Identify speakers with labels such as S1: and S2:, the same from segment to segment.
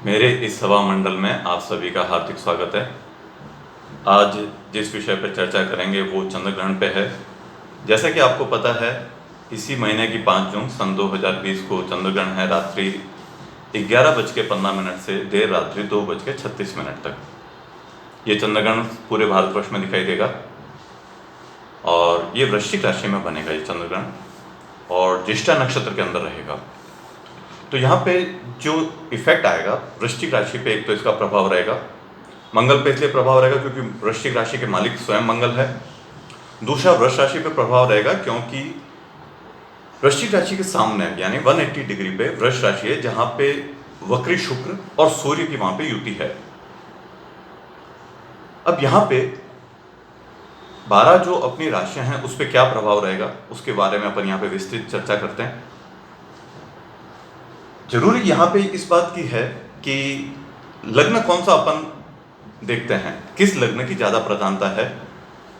S1: मेरे इस सभा मंडल में आप सभी का हार्दिक स्वागत है। आज जिस विषय पर चर्चा करेंगे वो चंद्र ग्रहण पे है। जैसा कि आपको पता है, इसी महीने की 5 जून सन 2020 को चंद्र ग्रहण है रात्रि 11:15 से देर रात्रि 2:36 तक। ये चंद्र ग्रहण पूरे भारतवर्ष में दिखाई देगा और ये वृश्चिक राशि में बनेगा ये चंद्र ग्रहण, और ज्येष्ठा नक्षत्र के अंदर रहेगा। तो यहाँ पे जो इफेक्ट आएगा वृश्चिक राशि पे, एक तो इसका प्रभाव रहेगा मंगल पे, इसलिए प्रभाव रहेगा क्योंकि वृश्चिक राशि के मालिक स्वयं मंगल है। दूसरा, वृष राशि पे प्रभाव रहेगा क्योंकि वृश्चिक राशि के सामने यानी 180 डिग्री पे वृष राशि है, जहां पे वक्री शुक्र और सूर्य की वहां पे युति है। अब यहाँ पे 12 जो अपनी राशियां हैं उस पर क्या प्रभाव रहेगा उसके बारे में अपन यहाँ पे विस्तृत चर्चा करते हैं। जरूरी यहाँ पे इस बात की है कि लग्न कौन सा अपन देखते हैं, किस लग्न की ज्यादा प्रधानता है,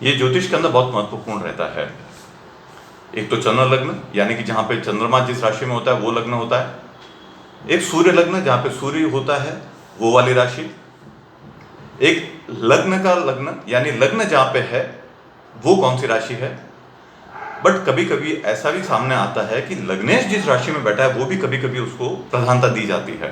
S1: ये ज्योतिष के अंदर बहुत महत्वपूर्ण रहता है। एक तो चंद्र लग्न यानी कि जहां पे चंद्रमा जिस राशि में होता है वो लग्न होता है। एक सूर्य लग्न जहां पे सूर्य होता है वो वाली राशि। एक लग्न का लग्न यानी लग्न जहां पे है वो कौन सी राशि है। बट कभी कभी ऐसा भी सामने आता है कि लग्नेश जिस राशि में बैठा है वो भी कभी कभी उसको प्रधानता दी जाती है।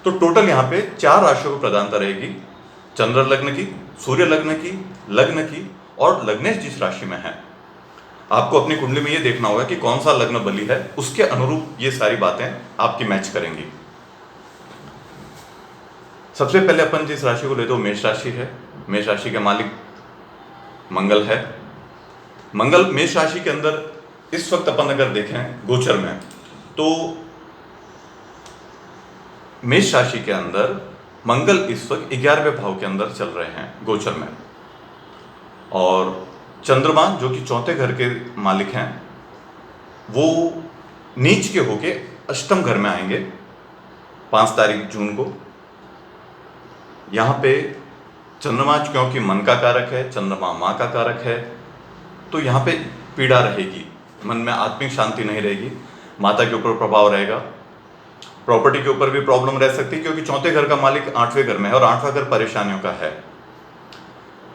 S1: तो टोटल यहाँ पे 4 राशियों को प्रधानता रहेगी, चंद्र लग्न की, सूर्य लग्न की और लग्नेश जिस राशि में है। आपको अपनी कुंडली में ये देखना होगा कि कौन सा लग्न बली है, उसके अनुरूप ये सारी बातें आपकी मैच करेंगी। सबसे पहले अपन जिस राशि को लेते हो मेष राशि है। मेष राशि के मालिक मंगल है। मंगल मेष राशि के अंदर इस वक्त अपन अगर देखें गोचर में, तो मेष राशि के अंदर मंगल इस वक्त 11वें भाव के अंदर चल रहे हैं गोचर में, और चंद्रमा जो कि चौथे घर के मालिक हैं वो नीच के होके अष्टम घर में आएंगे 5 तारीख जून को। यहाँ पे चंद्रमा क्योंकि मन का कारक है, चंद्रमा माँ का कारक है, तो यहाँ पे पीड़ा रहेगी, मन में आत्मिक शांति नहीं रहेगी, माता के ऊपर प्रभाव रहेगा, प्रॉपर्टी के ऊपर भी प्रॉब्लम रह सकती है क्योंकि चौथे घर का मालिक 8वें घर में है और 8वां घर परेशानियों का है।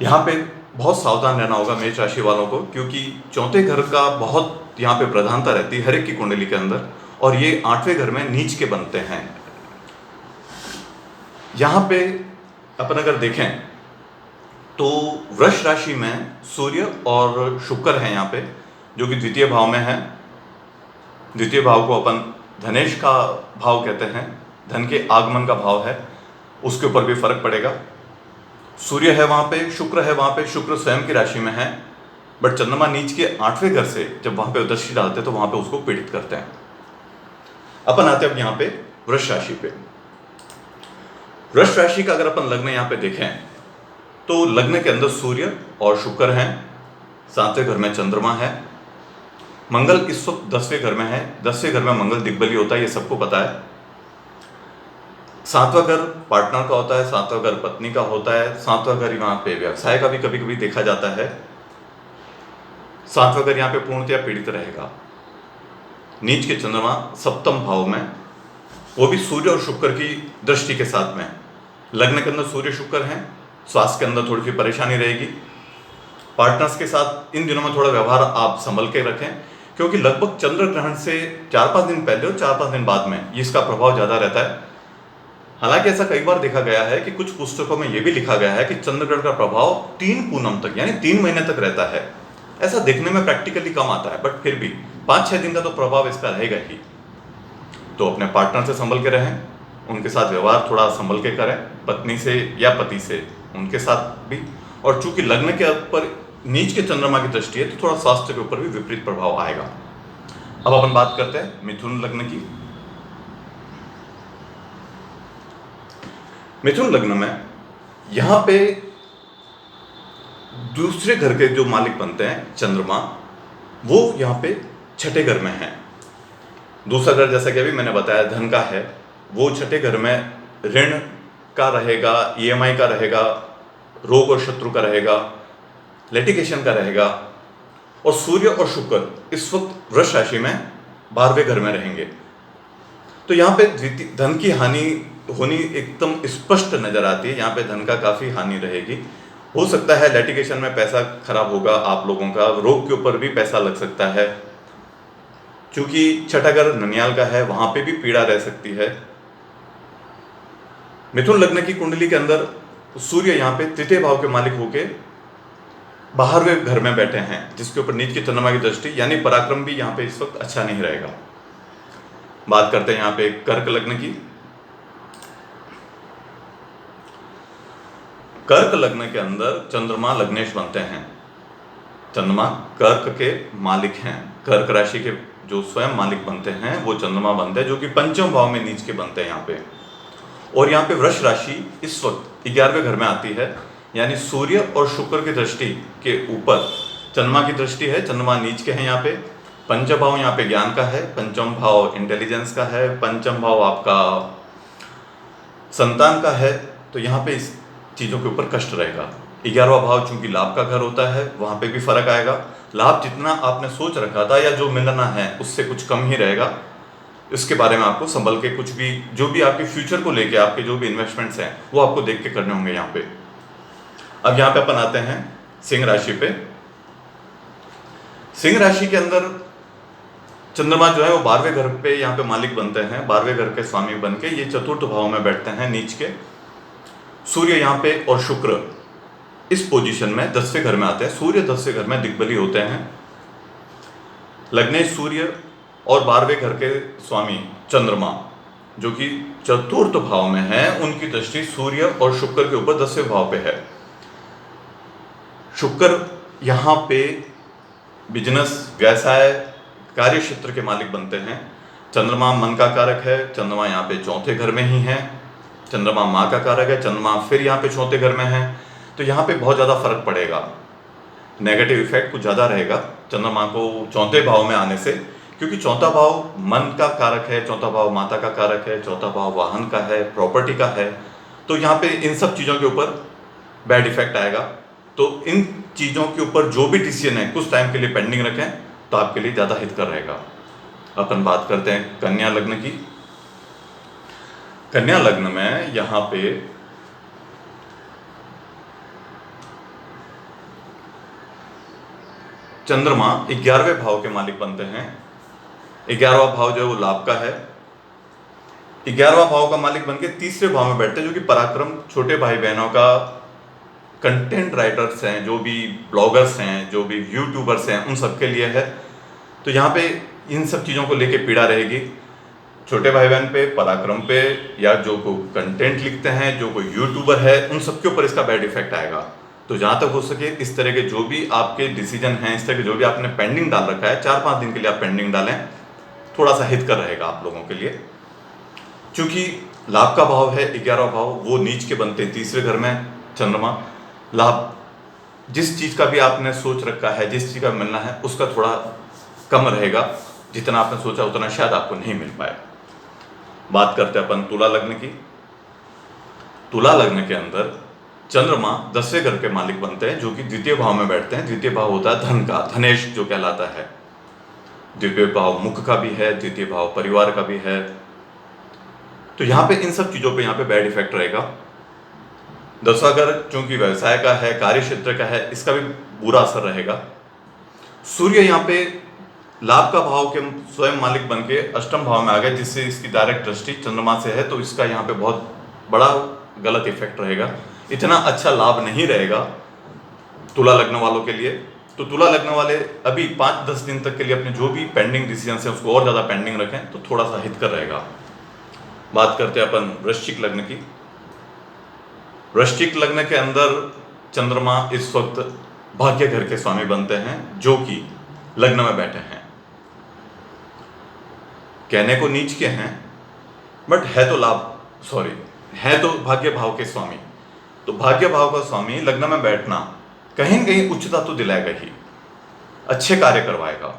S1: यहाँ पे बहुत सावधान रहना होगा मेष राशि वालों को, क्योंकि चौथे घर का बहुत यहाँ पे प्रधानता रहती है हर एक की कुंडली के अंदर, और ये 8वें घर में नीच के बनते हैं। यहाँ पे अपन अगर देखें तो वृष राशि में सूर्य और शुक्र है यहाँ पे, जो कि द्वितीय भाव में है। द्वितीय भाव को अपन धनेश का भाव कहते हैं, धन के आगमन का भाव है, उसके ऊपर भी फर्क पड़ेगा। सूर्य है वहाँ पे, शुक्र है वहाँ पे, शुक्र स्वयं की राशि में है, बट चंद्रमा नीच के 8वें घर से जब वहाँ पे दृष्टि डालते हैं तो वहाँ पे उसको पीड़ित करते हैं। अपन आते हैं अब यहाँ पे वृष राशि पे। वृष राशि का अगर अपन लग्न यहाँ पे देखें तो लग्न के अंदर सूर्य और शुक्र हैं, 7वें घर में चंद्रमा है, मंगल इस वक्त 10वें घर में है। 10वें घर में मंगल दिग्बली होता है, ये सबको पता है। 7वां घर पार्टनर का होता है, 7वां घर पत्नी का होता है, 7वां घर यहाँ पे व्यवसाय का भी कभी कभी देखा जाता है। 7वां घर यहाँ पे पूर्णतया पीड़ित रहेगा। नीच के चंद्रमा सप्तम भाव में, वो भी सूर्य और शुक्र की दृष्टि के साथ में। लग्न के अंदर सूर्य शुक्र हैं, स्वास्थ्य के अंदर थोड़ी सी परेशानी रहेगी। पार्टनर्स के साथ इन दिनों में थोड़ा व्यवहार आप संभल के रखें, क्योंकि लगभग चंद्र ग्रहण से 4-5 दिन पहले और 4-5 दिन बाद में इसका प्रभाव ज़्यादा रहता है। हालांकि ऐसा कई बार देखा गया है कि कुछ पुस्तकों में यह भी लिखा गया है कि चंद्र ग्रहण का प्रभाव 3 पूनम तक यानी 3 महीने तक रहता है। ऐसा देखने में प्रैक्टिकली कम आता है, बट फिर भी 5-6 दिन का तो प्रभाव इसका रहेगा ही। तो अपने पार्टनर से संभल के रहें, उनके साथ व्यवहार थोड़ा संभल के करें, पत्नी से या पति से, उनके साथ भी। और चूंकि लग्न के ऊपर नीच के चंद्रमा की दृष्टि है तो थोड़ा स्वास्थ्य के ऊपर भी विपरीत प्रभाव आएगा। अब अपन बात करते हैं मिथुन लग्न की। मिथुन लग्न में यहां पे दूसरे घर के जो मालिक बनते हैं चंद्रमा, वो यहां पे 6ठे घर में है। दूसरा घर जैसा कि अभी मैंने बताया धन का है, वो 6ठे घर में ऋण का रहेगा, ईएमआई का रहेगा, रोग और शत्रु का रहेगा, लिटिगेशन का रहेगा। और सूर्य और शुक्र इस वक्त वृष राशि में 12वें घर में रहेंगे। तो यहाँ पे धन की हानि होनी एकदम स्पष्ट नजर आती है। यहाँ पे धन का काफी हानि रहेगी। हो सकता है लिटिगेशन में पैसा खराब होगा आप लोगों का, रोग के ऊपर भी पैसा लग सकता है, क्योंकि छठा घर ननियाल का है, वहां पे भी पीड़ा रह सकती है। मिथुन लग्न की कुंडली के अंदर सूर्य यहाँ पे तृतीय भाव के मालिक होके 12वें घर में बैठे हैं, जिसके ऊपर नीच की चंद्रमा की दृष्टि, यानी पराक्रम भी यहाँ पे इस वक्त अच्छा नहीं रहेगा। बात करते हैं यहाँ पे कर्क लग्न की। कर्क लग्न के अंदर चंद्रमा लग्नेश बनते हैं। चंद्रमा कर्क के मालिक हैं। कर्क राशि के जो स्वयं मालिक बनते हैं वो चंद्रमा बनते हैं, जो कि पंचम भाव में नीच के बनते हैं यहाँ पे। और यहाँ पे वृष राशि इस वक्त 11वें घर में आती है, यानी सूर्य और शुक्र की दृष्टि के ऊपर चंद्रमा की दृष्टि है। चंद्रमा नीच के हैं यहाँ पे। पंचम भाव यहाँ पे ज्ञान का है, पंचम भाव इंटेलिजेंस का है, पंचम भाव आपका संतान का है। तो यहाँ पे इस चीज़ों के ऊपर कष्ट रहेगा। 11वां भाव चूंकि लाभ का घर होता है, वहाँ पे भी फर्क आएगा। लाभ जितना आपने सोच रखा था या जो मिलना है उससे कुछ कम ही रहेगा। इसके बारे में आपको संभल के कुछ भी, जो भी आपके फ्यूचर को लेके आपके जो भी इन्वेस्टमेंट्स हैं वो आपको देख के करने होंगे यहाँ पे। अब यहाँ पे अपन आते हैं सिंह राशि पे। सिंह राशि के अंदर चंद्रमा जो है वो 12वें घर पे यहाँ पे मालिक बनते हैं, 12वें घर के स्वामी बन के ये चतुर्थ भाव में बैठते हैं नीच के। सूर्य यहाँ पे और शुक्र इस पोजीशन में 10वें घर में आते हैं। सूर्य 10वें घर में दिग्बली होते हैं। लग्नेश सूर्य और 12वें घर के स्वामी चंद्रमा जो कि चतुर्थ भाव में है, उनकी दृष्टि सूर्य और शुक्र के ऊपर 10वें भाव पे है। शुक्र यहाँ पे बिजनेस, व्यवसाय, कार्य क्षेत्र के मालिक बनते हैं। चंद्रमा मन का कारक है, चंद्रमा यहाँ पे चौथे घर में ही है। चंद्रमा माँ का कारक है, चंद्रमा फिर यहाँ पे चौथे घर में है। तो यहाँ पे बहुत ज़्यादा फर्क पड़ेगा, नेगेटिव इफेक्ट कुछ ज़्यादा रहेगा चंद्रमा को चौथे भाव में आने से, क्योंकि चौथा भाव मन का कारक है, चौथा भाव माता का कारक है, चौथा भाव वाहन का है, प्रॉपर्टी का है। तो यहाँ पे इन सब चीज़ों के ऊपर बैड इफेक्ट आएगा। तो इन चीज़ों के ऊपर जो भी डिसीजन है कुछ टाइम के लिए पेंडिंग रखें तो आपके लिए ज़्यादा हितकर रहेगा। अपन बात करते हैं कन्या लग्न की। कन्या लग्न में यहाँ पे चंद्रमा 11वें भाव के मालिक बनते हैं। 11वां भाव जो है वो लाभ का है। 11वां भाव का मालिक बनके तीसरे भाव में बैठते हैं, जो कि पराक्रम, छोटे भाई बहनों का, कंटेंट राइटर्स हैं, जो भी ब्लॉगर्स हैं, जो भी यूट्यूबर्स हैं, उन सब के लिए है। तो यहाँ पे इन सब चीज़ों को लेके पीड़ा रहेगी। छोटे भाई बहन पे, पराक्रम पे, या जो कोई कंटेंट लिखते हैं, जो कोई यूट्यूबर है, उन सब के ऊपर इसका बैड इफेक्ट आएगा। तो जहाँ तक हो सके इस तरह के जो भी आपके डिसीजन हैं, इस तरह के जो भी आपने पेंडिंग डाल रखा है, 4-5 दिन के लिए आप पेंडिंग डालें, थोड़ा सा हितकर रहेगा आप लोगों के लिए। क्योंकि लाभ का भाव है 11वां भाव, वो नीच के बनते हैं तीसरे घर में चंद्रमा। लाभ जिस चीज़ का भी आपने सोच रखा है, जिस चीज़ का मिलना है, उसका थोड़ा कम रहेगा। जितना आपने सोचा उतना शायद आपको नहीं मिल पाए। बात करते हैं अपन तुला लग्न की। तुला लग्न के अंदर चंद्रमा 10वें घर के मालिक बनते हैं, जो कि द्वितीय भाव में बैठते हैं। द्वितीय भाव होता है धन का, धनेश जो कहलाता है। द्वितीय भाव मुख का भी है, द्वितीय भाव परिवार का भी है। तो यहाँ पे इन सब चीज़ों पे यहाँ पे बैड इफेक्ट रहेगा। 10वां घर चूंकि व्यवसाय का है, कार्य क्षेत्र का है, इसका भी बुरा असर रहेगा। सूर्य यहाँ पे लाभ का भाव के स्वयं मालिक बन के अष्टम भाव में आ गए, जिससे इसकी डायरेक्ट दृष्टि चंद्रमा से है। तो इसका यहाँ पे बहुत बड़ा गलत इफेक्ट रहेगा। इतना अच्छा लाभ नहीं रहेगा तुला लग्न वालों के लिए। तो तुला लग्न वाले अभी 5-10 दिन तक के लिए अपने जो भी पेंडिंग डिसीजन है उसको और ज़्यादा पेंडिंग रखें तो थोड़ा सा हितकर रहेगा। बात करते हैं अपन वृश्चिक लग्न की। वृश्चिक लग्न के अंदर चंद्रमा इस वक्त भाग्य घर के स्वामी बनते हैं, जो कि लग्न में बैठे हैं। कहने को नीच के हैं, बट है तो है तो भाग्य भाव के स्वामी। तो भाग्य भाव का स्वामी लग्न में बैठना कहीं न कहीं उच्चता तो दिलाएगा ही, अच्छे कार्य करवाएगा।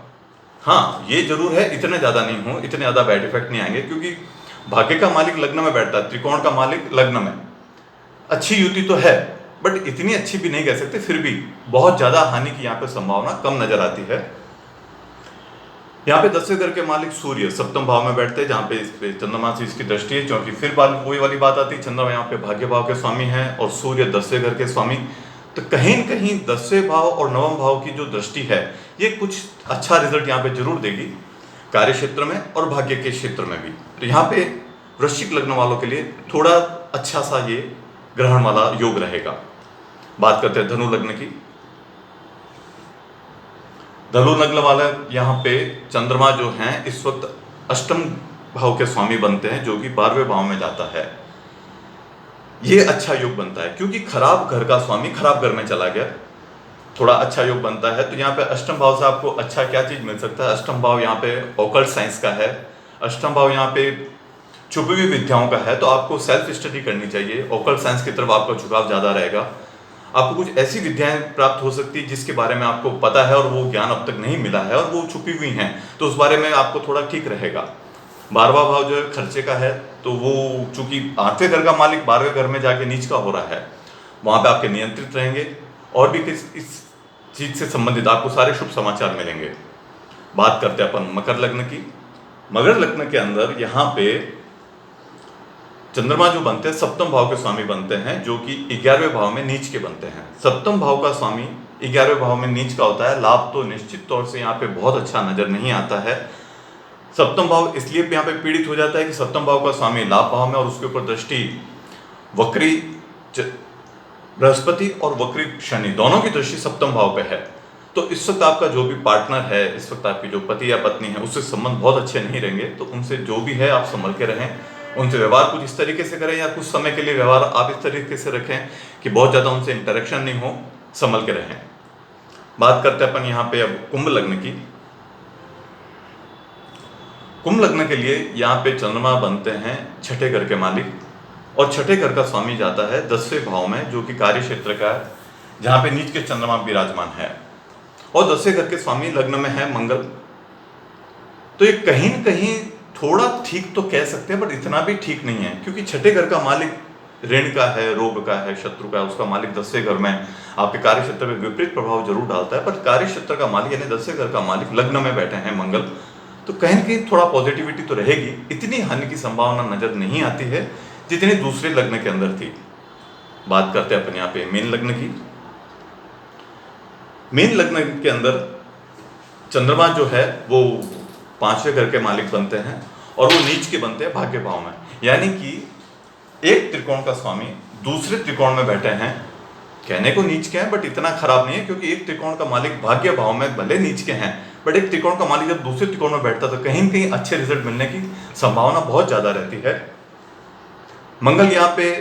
S1: हाँ, ये जरूर है इतने ज़्यादा नहीं हो, इतने ज़्यादा बैड इफेक्ट नहीं आएंगे, क्योंकि भाग्य का मालिक लग्न में बैठता है, त्रिकोण का मालिक लग्न में। अच्छी युति तो है, बट इतनी अच्छी भी नहीं कह सकते। फिर भी बहुत ज़्यादा हानि की यहाँ पे संभावना कम नजर आती है। यहाँ पे 10वें घर के मालिक सूर्य सप्तम भाव में बैठते हैं, जहाँ पे इस पे चंद्रमा से इसकी दृष्टि है, क्योंकि फिर वही वाली बात आती है, चंद्रमा यहाँ पे भाग्य भाव के स्वामी है और सूर्य 10वें घर के स्वामी। तो कहीं न कहीं 10वें भाव और 9वें भाव की जो दृष्टि है ये कुछ अच्छा रिजल्ट यहाँ पे जरूर देगी, कार्य क्षेत्र में और भाग्य के क्षेत्र में भी। तो यहाँ पे वृश्चिक लग्न वालों के लिए थोड़ा अच्छा सा ये ग्रहण वाला योग रहेगा। बात करते हैं धनु लग्न की। धनु लग्न वाले यहाँ पे चंद्रमा जो हैं इस वक्त अष्टम भाव के स्वामी बनते हैं, जो कि 12वें भाव में जाता है। ये अच्छा योग बनता है क्योंकि खराब घर का स्वामी खराब घर में चला गया, थोड़ा अच्छा योग बनता है। तो यहाँ पे अष्टम भाव से आपको अच्छा क्या चीज मिल सकता है? अष्टम भाव यहाँ पे ऑकल्ट साइंस का है, अष्टम भाव यहाँ पे छुपी हुई विद्याओं का है। तो आपको सेल्फ स्टडी करनी चाहिए, ऑकल्ट साइंस की तरफ आपका झुकाव ज्यादा रहेगा। आपको कुछ ऐसी विद्याएं प्राप्त हो सकती है जिसके बारे में आपको पता है और वो ज्ञान अब तक नहीं मिला है और वो छुपी हुई हैं, तो उस बारे में आपको थोड़ा ठीक रहेगा। 12वां भाव जो है खर्चे का है, तो वो चूंकि 8वें घर का मालिक 12वें घर में जाके नीच का हो रहा है, वहां पे आपके नियंत्रित रहेंगे और भी इस चीज से संबंधित आपको सारे शुभ समाचार मिलेंगे। बात करते हैं अपन मकर लग्न की। मकर लग्न के अंदर यहाँ पे चंद्रमा जो बनते हैं सप्तम भाव के स्वामी बनते हैं, जो कि 11वें भाव में नीच के बनते हैं। सप्तम भाव का स्वामी 11वें भाव में नीच का होता है। लाभ तो निश्चित तौर से यहाँ पे बहुत अच्छा नजर नहीं आता है। सप्तम भाव इसलिए यहाँ पे पीड़ित हो जाता है कि सप्तम भाव का स्वामी लाभ भाव में और उसके ऊपर दृष्टि वक्री बृहस्पति और वक्री शनि दोनों की दृष्टि सप्तम भाव पे है। तो इस वक्त आपका जो भी पार्टनर है, इस वक्त आपकी जो पति या पत्नी है, उससे संबंध बहुत अच्छे नहीं रहेंगे। तो उनसे जो भी है आप संभल के रहें, उनसे व्यवहार कुछ इस तरीके से करें या कुछ समय के लिए व्यवहार आप इस तरीके से रखें कि बहुत ज़्यादा उनसे इंटरेक्शन नहीं हो, संभल के रहें। बात करते हैं अपन यहाँ पे अब कुंभ लग्न की। कुंभ लग्न के लिए यहाँ पे चंद्रमा बनते हैं 6ठे घर के मालिक और 6ठे घर का स्वामी जाता है 10वें भाव में, जो कि कार्य क्षेत्र का है, जहाँ पे नीच के चंद्रमा विराजमान है और 10वें घर के स्वामी लग्न में है मंगल। तो ये कहीं न कहीं थोड़ा ठीक तो कह सकते हैं, बट इतना भी ठीक नहीं है, क्योंकि 6ठे घर का मालिक ऋण का है, रोग का है, शत्रु का है, उसका मालिक 10वें घर में आपके कार्य क्षेत्र में विपरीत प्रभाव जरूर डालता है। पर कार्य क्षेत्र का मालिक यानी 10वें घर का मालिक लग्न में बैठे हैं मंगल, तो कहीं न कहीं थोड़ा पॉजिटिविटी तो रहेगी। इतनी हानि की संभावना नजर नहीं आती है जितनी दूसरे लग्न के अंदर थी। बात करते हैं अपन यहाँ पे मीन लग्न की। मीन लग्न के अंदर चंद्रमा जो है वो 5वें घर के मालिक बनते हैं और वो नीच के बनते हैं भाग्य भाव में, यानी कि एक त्रिकोण का स्वामी दूसरे त्रिकोण में बैठे हैं। कहने को नीच के हैं बट इतना खराब नहीं है, क्योंकि एक त्रिकोण का मालिक भाग्य भाव में भले नीच के हैं, बट एक त्रिकोण का मालिक जब दूसरे त्रिकोण में बैठता है तो कहीं न कहीं अच्छे रिजल्ट मिलने की संभावना बहुत ज्यादा रहती है। मंगल यहाँ पे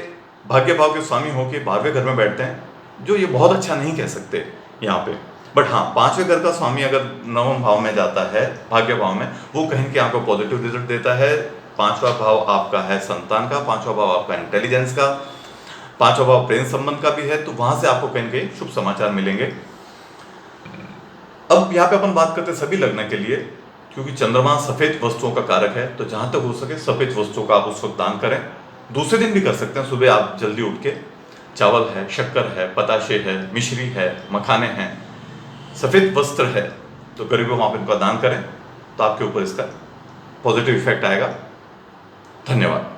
S1: भाग्य भाव के स्वामी होकर 12वें घर में बैठते हैं, जो ये बहुत अच्छा नहीं कह सकते यहाँ पे। बट हाँ, 5वें घर का स्वामी अगर 9वें भाव में जाता है भाग्य भाव में, वो कहीं के आपको पॉजिटिव रिजल्ट देता है। 5वां भाव आपका है संतान का, 5वां भाव आपका इंटेलिजेंस का, 5वां भाव प्रेम संबंध का भी है, तो वहां से आपको कहीं कहीं शुभ समाचार मिलेंगे। अब यहाँ पे अपन बात करते हैं सभी लग्न के लिए, क्योंकि चंद्रमा सफेद वस्तुओं का कारक है, तो जहां तक हो सके सफेद वस्तुओं का आप उस वक्त दान करें। दूसरे दिन भी कर सकते हैं, सुबह आप जल्दी उठ के चावल है, शक्कर है, पताशे है, मिश्री है, मखाने हैं, सफेद वस्त्र है, तो गरीबों में आप इनका दान करें, तो आपके ऊपर इसका पॉजिटिव इफेक्ट आएगा। धन्यवाद।